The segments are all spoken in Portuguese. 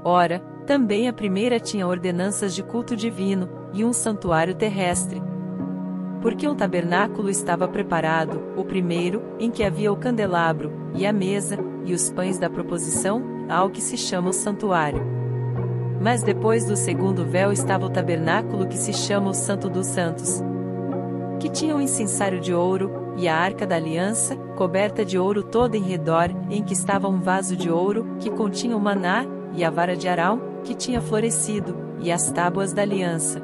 Ora, também a primeira tinha ordenanças de culto divino, e um santuário terrestre. Porque um tabernáculo estava preparado, o primeiro, em que havia o candelabro, e a mesa, e os pães da proposição, ao que se chama o santuário. Mas depois do segundo véu estava o tabernáculo que se chama o Santo dos Santos, que tinha um incensário de ouro, e a arca da aliança, coberta de ouro toda em redor, em que estava um vaso de ouro, que continha o maná, e a vara de Arão, que tinha florescido, e as tábuas da aliança.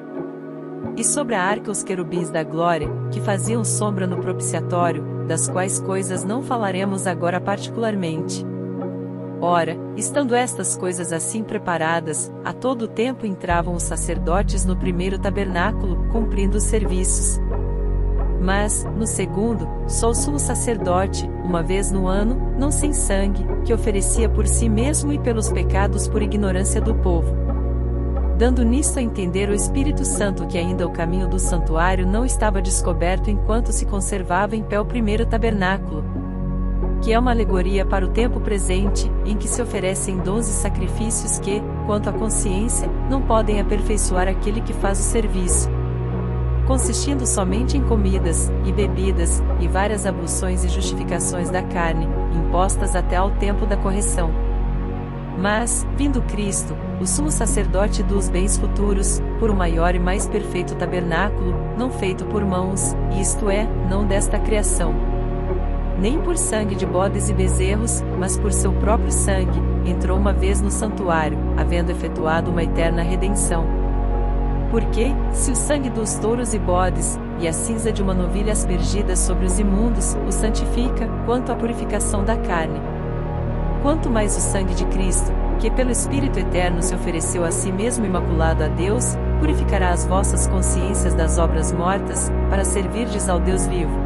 E sobre a arca os querubins da glória, que faziam sombra no propiciatório, das quais coisas não falaremos agora particularmente. Ora, estando estas coisas assim preparadas, a todo tempo entravam os sacerdotes no primeiro tabernáculo, cumprindo os serviços. Mas, no segundo, só o sumo sacerdote, uma vez no ano, não sem sangue, que oferecia por si mesmo e pelos pecados por ignorância do povo. Dando nisto a entender o Espírito Santo que ainda o caminho do santuário não estava descoberto enquanto se conservava em pé o primeiro tabernáculo, que é uma alegoria para o tempo presente, em que se oferecem dons e sacrifícios que, quanto à consciência, não podem aperfeiçoar aquele que faz o serviço, consistindo somente em comidas, e bebidas, e várias abluções e justificações da carne, impostas até ao tempo da correção. Mas, vindo Cristo, o sumo sacerdote dos bens futuros, por um maior e mais perfeito tabernáculo, não feito por mãos, isto é, não desta criação, nem por sangue de bodes e bezerros, mas por seu próprio sangue, entrou uma vez no santuário, havendo efetuado uma eterna redenção. Porque, se o sangue dos touros e bodes, e a cinza de uma novilha aspergida sobre os imundos, o santifica, quanto à purificação da carne, quanto mais o sangue de Cristo, que pelo Espírito Eterno se ofereceu a si mesmo imaculado a Deus, purificará as vossas consciências das obras mortas, para servirdes ao Deus vivo.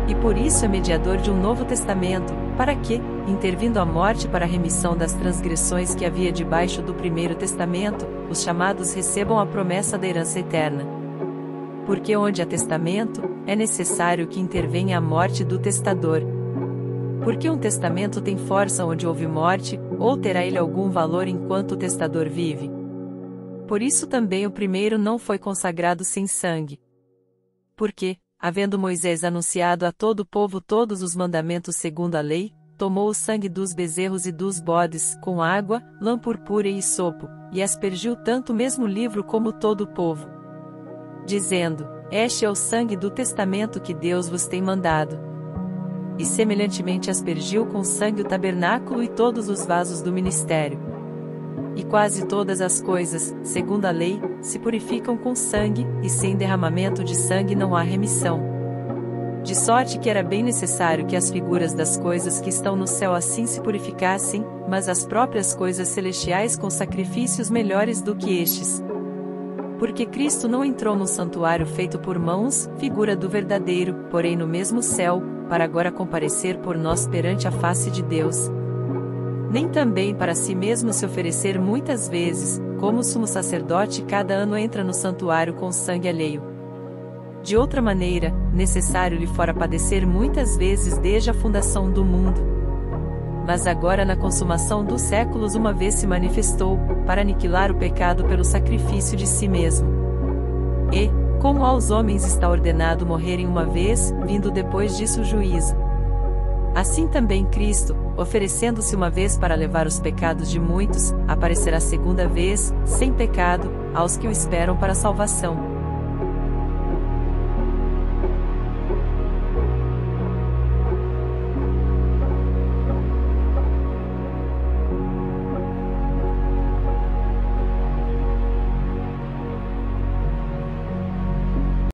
E por isso é mediador de um novo testamento, para que, intervindo a morte para a remissão das transgressões que havia debaixo do primeiro testamento, os chamados recebam a promessa da herança eterna. Porque onde há testamento, é necessário que intervenha a morte do testador. Porque um testamento tem força onde houve morte, ou terá ele algum valor enquanto o testador vive? Por isso também o primeiro não foi consagrado sem sangue. Porque, havendo Moisés anunciado a todo o povo todos os mandamentos segundo a lei, tomou o sangue dos bezerros e dos bodes, com água, lã purpúrea e sopo, e aspergiu tanto o mesmo livro como todo o povo, dizendo: Este é o sangue do testamento que Deus vos tem mandado. E semelhantemente aspergiu com sangue o tabernáculo e todos os vasos do ministério. E quase todas as coisas, segundo a lei, se purificam com sangue, e sem derramamento de sangue não há remissão. De sorte que era bem necessário que as figuras das coisas que estão no céu assim se purificassem, mas as próprias coisas celestiais com sacrifícios melhores do que estes. Porque Cristo não entrou no santuário feito por mãos, figura do verdadeiro, porém no mesmo céu, para agora comparecer por nós perante a face de Deus. Nem também para si mesmo se oferecer muitas vezes, como o sumo sacerdote cada ano entra no santuário com sangue alheio. De outra maneira, necessário lhe fora padecer muitas vezes desde a fundação do mundo. Mas agora na consumação dos séculos uma vez se manifestou, para aniquilar o pecado pelo sacrifício de si mesmo. E, como aos homens está ordenado morrerem uma vez, vindo depois disso o juízo, assim também Cristo, oferecendo-se uma vez para levar os pecados de muitos, aparecerá segunda vez, sem pecado, aos que o esperam para a salvação.